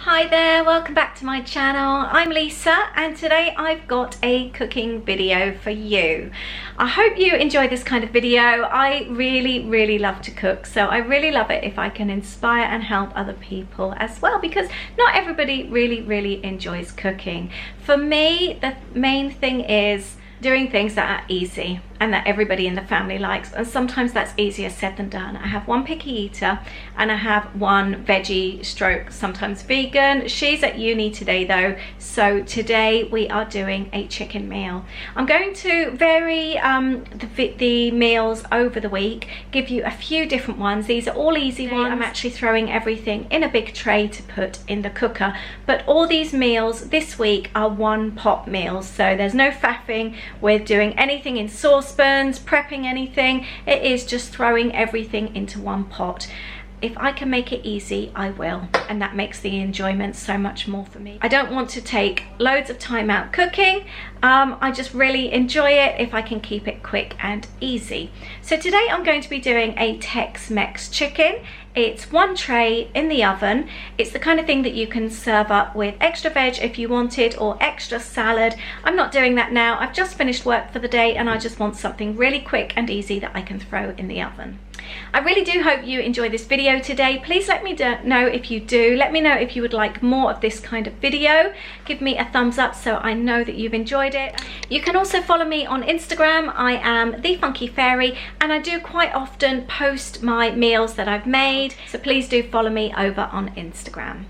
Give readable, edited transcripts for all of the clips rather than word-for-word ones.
Hi there, welcome back to my channel. I'm Lisa and today I've got a cooking video for you. I hope you enjoy this kind of video. I really love to cook, so I really love it if I can inspire and help other people as well, because not everybody really enjoys cooking. For me, the main thing is doing things that are easy and that everybody in the family likes, and sometimes that's easier said than done. I have one picky eater and I have one veggie stroke sometimes vegan. She's at uni today though, so today we are doing a chicken meal. I'm going to vary the meals over the week, give you a few different ones. These are all easy ones. I'm actually throwing everything in a big tray to put in the cooker, but all these meals this week are one pot meals, so there's no faffing with doing anything in saucepans, prepping anything. It is just throwing everything into one pot. If I can make it easy, I will, and that makes the enjoyment so much more for me. I don't want to take loads of time out cooking. I just really enjoy it if I can keep it quick and easy. So today I'm going to be doing a Tex-Mex chicken. It's one tray in the oven. It's the kind of thing that you can serve up with extra veg if you wanted, or extra salad. I'm not doing that now. I've just finished work for the day and I just want something really quick and easy that I can throw in the oven. I really do hope you enjoy this video today. Please let me know if you do. Let me know if you would like more of this kind of video. Give me a thumbs up so I know that you've enjoyed it. You can also follow me on Instagram. I am The Funky Fairy, and I do quite often post my meals that I've made, so please do follow me over on Instagram.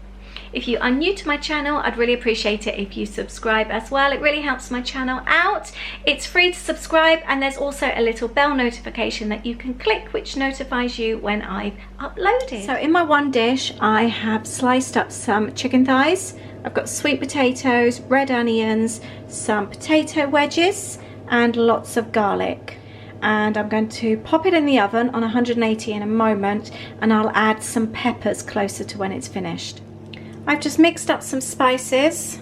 If you are new to my channel, I'd really appreciate it if you subscribe as well. It really helps my channel out. It's free to subscribe, and there's also a little bell notification that you can click which notifies you when I've uploaded. So in my one dish, I have sliced up some chicken thighs. I've got sweet potatoes, red onions, some potato wedges, and lots of garlic. And I'm going to pop it in the oven on 180 in a moment, and I'll add some peppers closer to when it's finished. I've just mixed up some spices.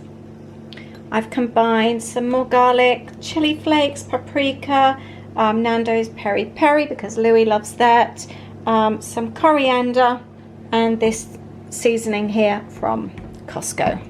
I've combined some more garlic, chili flakes, paprika, Nando's peri peri because Louis loves that, some coriander, and this seasoning here from Costco.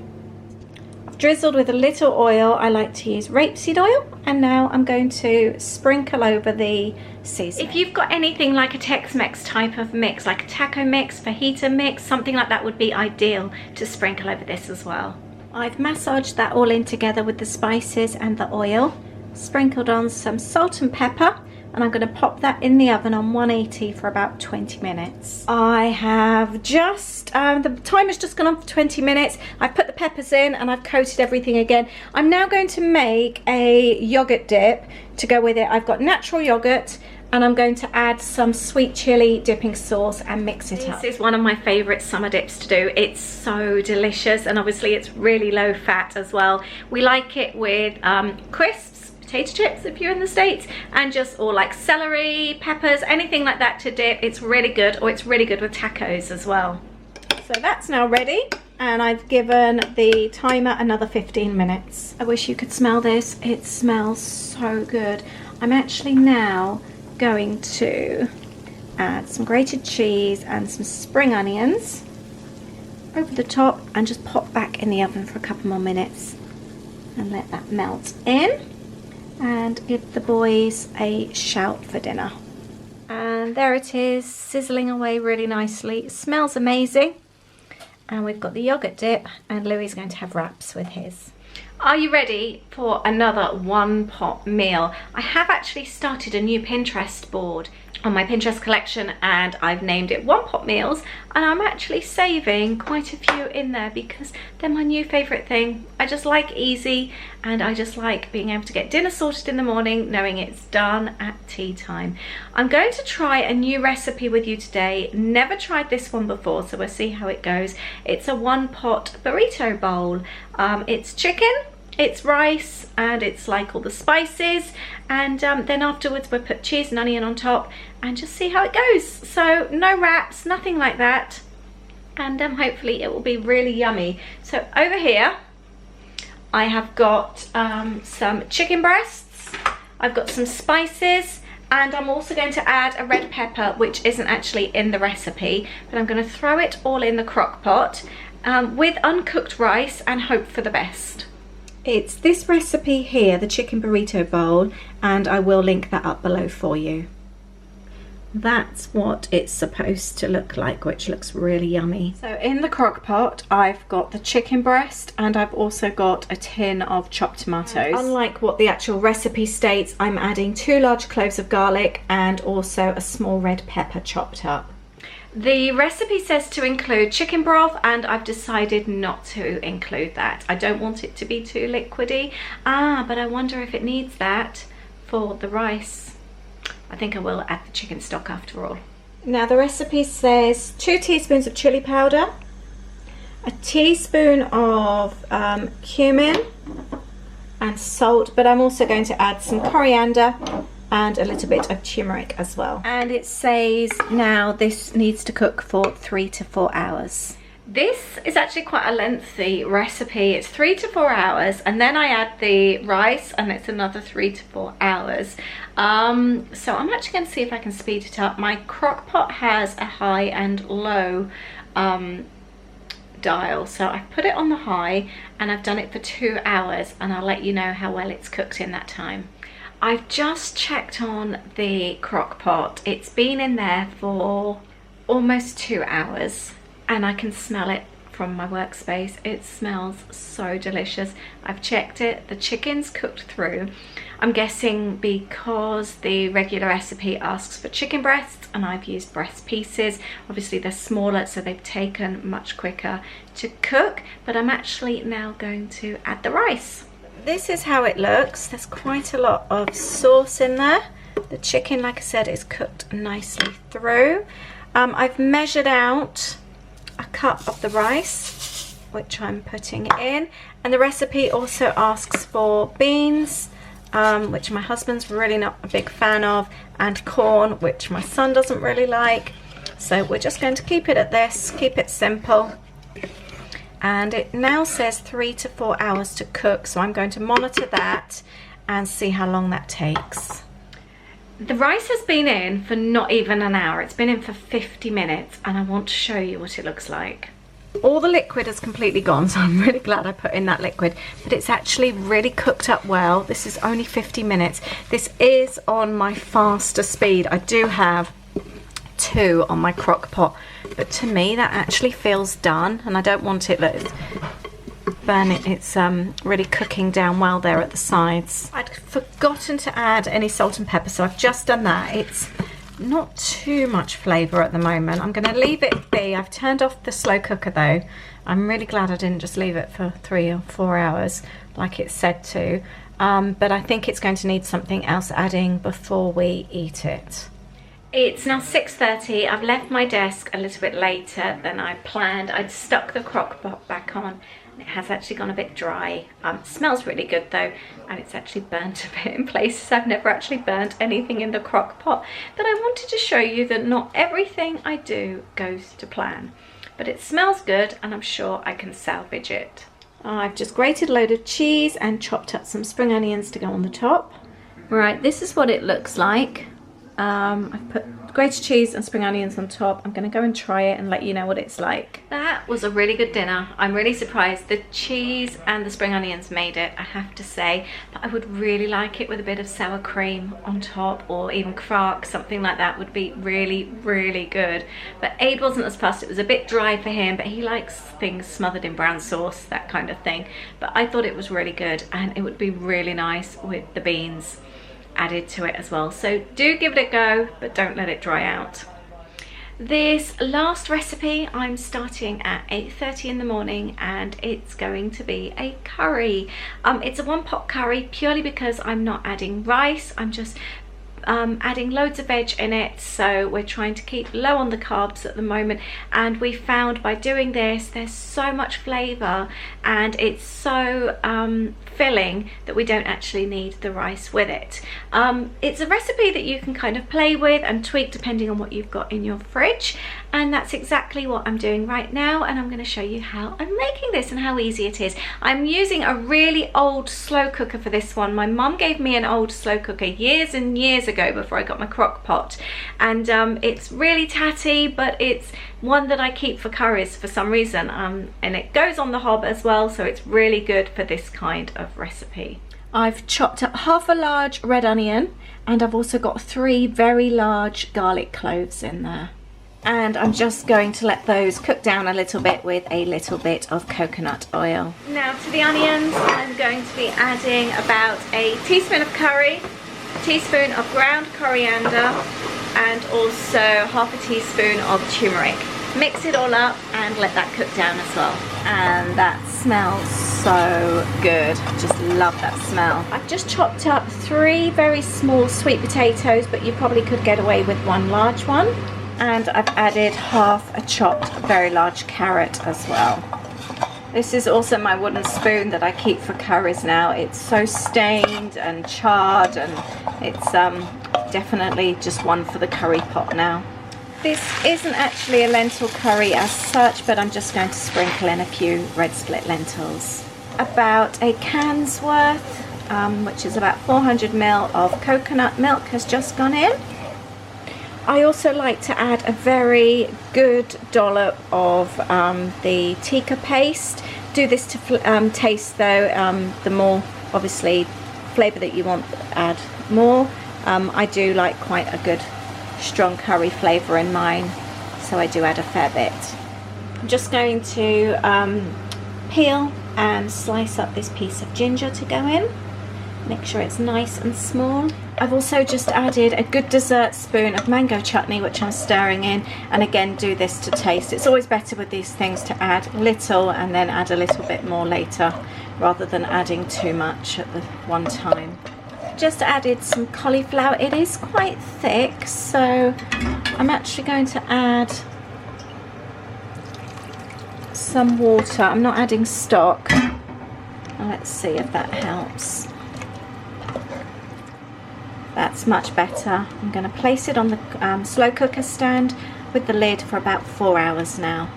I've drizzled with a little oil. I like to use rapeseed oil, and now I'm going to sprinkle over the seasoning. If you've got anything like a Tex-Mex type of mix, like a taco mix, fajita mix, something like that would be ideal to sprinkle over this as well. I've massaged that all in together with the spices and the oil, sprinkled on some salt and pepper, and I'm going to pop that in the oven on 180 for about 20 minutes. I have just, the timer's just gone on for 20 minutes. I've put the peppers in and I've coated everything again. I'm now going to make a yogurt dip to go with it. I've got natural yogurt, and I'm going to add some sweet chili dipping sauce and mix it up. This is one of my favorite summer dips to do. It's so delicious, and obviously it's really low fat as well. We like it with crisps, potato chips if you're in the States, and just, or like celery, peppers, anything like that to dip. It's really good, or it's really good with tacos as well. So that's now ready, and I've given the timer another 15 minutes. I wish you could smell this. It smells so good. I'm actually now going to add some grated cheese and some spring onions over the top, and just pop back in the oven for a couple more minutes and let that melt in, and give the boys a shout for dinner. And there it is, sizzling away really nicely. It smells amazing, and we've got the yogurt dip, and Louis is going to have wraps with his. Are you ready for another one pot meal? I have actually started a new Pinterest board on my Pinterest collection, and I've named it One Pot Meals, and I'm actually saving quite a few in there because they're my new favorite thing. I just like easy, and I just like being able to get dinner sorted in the morning knowing it's done at tea time. I'm going to try a new recipe with you today. Never tried this one before, so we'll see how it goes. It's a one pot burrito bowl. It's chicken, it's rice, and it's like all the spices, and then afterwards we'll put cheese and onion on top and just see how it goes. So no wraps, nothing like that, and hopefully it will be really yummy. So over here I have got some chicken breasts, I've got some spices, and I'm also going to add a red pepper which isn't actually in the recipe, but I'm going to throw it all in the crock pot with uncooked rice and hope for the best. It's this recipe here, the chicken burrito bowl, and I will link that up below for you. That's what it's supposed to look like, which looks really yummy. So in the crock pot, I've got the chicken breast and I've also got a tin of chopped tomatoes. And unlike what the actual recipe states, I'm adding 2 large cloves of garlic and also a small red pepper chopped up. The recipe says to include chicken broth and I've decided not to include that. I don't want it to be too liquidy. But I wonder if it needs that for the rice. I think I will add the chicken stock after all. Now the recipe says 2 teaspoons of chili powder, a teaspoon of cumin and salt, but I'm also going to add some coriander and a little bit of turmeric as well. And it says now this needs to cook for 3 to 4 hours. This is actually quite a lengthy recipe. It's 3 to 4 hours, and then I add the rice and it's another 3 to 4 hours. So I'm actually going to see if I can speed it up. My crock pot has a high and low dial, so I've put it on the high and I've done it for 2 hours, and I'll let you know how well it's cooked in that time. I've just checked on the crock pot. It's been in there for almost 2 hours. And I can smell it from my workspace. It smells so delicious. I've checked it, the chicken's cooked through. I'm guessing because the regular recipe asks for chicken breasts and I've used breast pieces. Obviously they're smaller, so they've taken much quicker to cook, but I'm actually now going to add the rice. This is how it looks. There's quite a lot of sauce in there. The chicken, like I said, is cooked nicely through. I've measured out a cup of the rice, which I'm putting in, and the recipe also asks for beans, which my husband's really not a big fan of, and corn, which my son doesn't really like. So we're just going to keep it at this, keep it simple. And it now says 3 to 4 hours to cook, so I'm going to monitor that and see how long that takes. The rice has been in for not even an hour. It's been in for 50 minutes and I want to show you what it looks like. All the liquid has completely gone, so I'm really glad I put in that liquid, but it's actually really cooked up well. This is only 50 minutes. This is on my faster speed. I do have 2 on my crock pot, but to me that actually feels done, and I don't want it burning. It's really cooking down well there at the sides. I'd forgotten to add any salt and pepper, so I've just done that. It's not too much flavour at the moment. I'm going to leave it be. I've turned off the slow cooker though. I'm really glad I didn't just leave it for 3 or 4 hours like it said to, but I think it's going to need something else adding before we eat it. It's now 6:30. I've left my desk a little bit later than I planned. I'd stuck the crock pot back on. It has actually gone a bit dry. Smells really good though, and it's actually burnt a bit in places. I've never actually burnt anything in the crock pot, but I wanted to show you that not everything I do goes to plan. But it smells good and I'm sure I can salvage it. I've just grated a load of cheese and chopped up some spring onions to go on the top. Right, this is what it looks like. I've put grated cheese and spring onions on top. I'm going to go and try it and let you know what it's like. That was a really good dinner. I'm really surprised. The cheese and the spring onions made it, I have to say. But I would really like it with a bit of sour cream on top, or even crock, something like that would be really, really good. But Aid wasn't as fussed. It was a bit dry for him, but he likes things smothered in brown sauce, that kind of thing. But I thought it was really good, and it would be really nice with the beans added to it as well. So do give it a go, but don't let it dry out. This last recipe I'm starting at 8:30 in the morning, and it's going to be a curry. It's a 1-pot curry purely because I'm not adding rice. I'm just adding loads of veg in it, so we're trying to keep low on the carbs at the moment, and we found by doing this there's so much flavour and it's so filling that we don't actually need the rice with it. It's a recipe that you can kind of play with and tweak depending on what you've got in your fridge, And that's exactly what I'm doing right now, and I'm going to show you how I'm making this and how easy it is. I'm using a really old slow cooker for this one. My mum gave me an old slow cooker years and years ago before I got my Crockpot, and it's really tatty, but it's one that I keep for curries for some reason, and it goes on the hob as well, so it's really good for this kind of recipe. I've chopped up half a large red onion, and I've also got 3 very large garlic cloves in there. And I'm just going to let those cook down a little bit with a little bit of coconut oil. Now to the onions, I'm going to be adding about a teaspoon of curry, a teaspoon of ground coriander, and also half a teaspoon of turmeric. Mix it all up and let that cook down as well. And that smells so good. I just love that smell. I've just chopped up 3 very small sweet potatoes, but you probably could get away with 1 large one. And I've added half a chopped very large carrot as well. This is also my wooden spoon that I keep for curries now. It's so stained and charred, and it's definitely just one for the curry pot now. This isn't actually a lentil curry as such, but I'm just going to sprinkle in a few red split lentils. About a can's worth, which is about 400 ml of coconut milk has just gone in. I also like to add a very good dollop of the tikka paste. Do this to taste though, the more obviously flavour that you want, add more. I do like quite a good strong curry flavour in mine, so I do add a fair bit. I'm just going to peel and slice up this piece of ginger to go in. Make sure it's nice and small. I've also just added a good dessert spoon of mango chutney, which I'm stirring in, and again do this to taste. It's always better with these things to add little and then add a little bit more later, rather than adding too much at the one time. Just added some cauliflower. It is quite thick, so I'm actually going to add some water. I'm not adding stock. Let's see if that helps. That's much better. I'm going to place it on the slow cooker stand with the lid for about 4 hours now.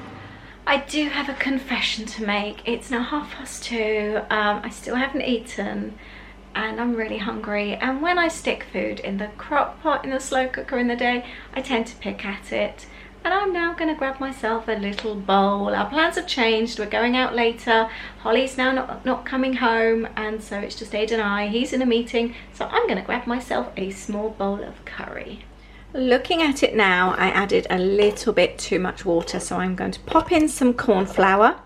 I do have a confession to make. It's now 2:30. I still haven't eaten and I'm really hungry, and when I stick food in the crock pot in the slow cooker in the day, I tend to pick at it. And I'm now going to grab myself a little bowl. Our plans have changed. We're going out later. Holly's now not coming home, and so it's just Aid and I. He's in a meeting, so I'm going to grab myself a small bowl of curry. Looking at it now, I added a little bit too much water, so I'm going to pop in some corn flour,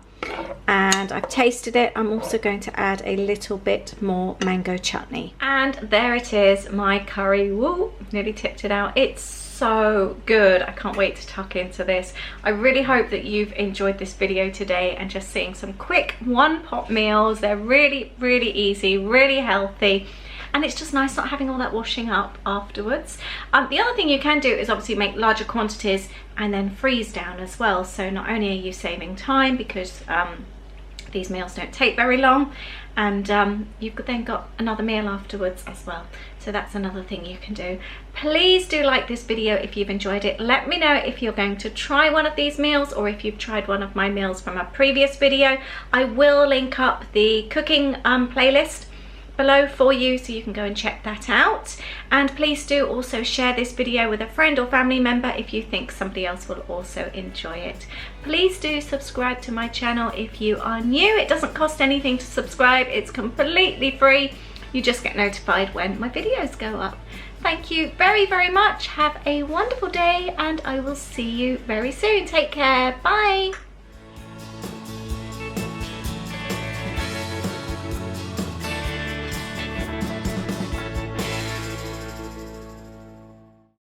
and I've tasted it. I'm also going to add a little bit more mango chutney. And there it is, my curry. Woo, nearly tipped it out. It's so good. I can't wait to tuck into this. I really hope that you've enjoyed this video today and just seeing some quick one-pot meals. They're really, really easy, really healthy, and it's just nice not having all that washing up afterwards. The other thing you can do is obviously make larger quantities and then freeze down as well. So not only are you saving time, because these meals don't take very long, and you've then got another meal afterwards as well. So that's another thing you can do. Please do like this video if you've enjoyed it. Let me know if you're going to try one of these meals, or if you've tried one of my meals from a previous video. I will link up the cooking playlist below for you, so you can go and check that out. And please do also share this video with a friend or family member if you think somebody else will also enjoy it. Please do subscribe to my channel if you are new. It doesn't cost anything to subscribe. It's completely free. You just get notified when my videos go up. Thank you very, very much. Have a wonderful day, and I will see you very soon. Take care. Bye.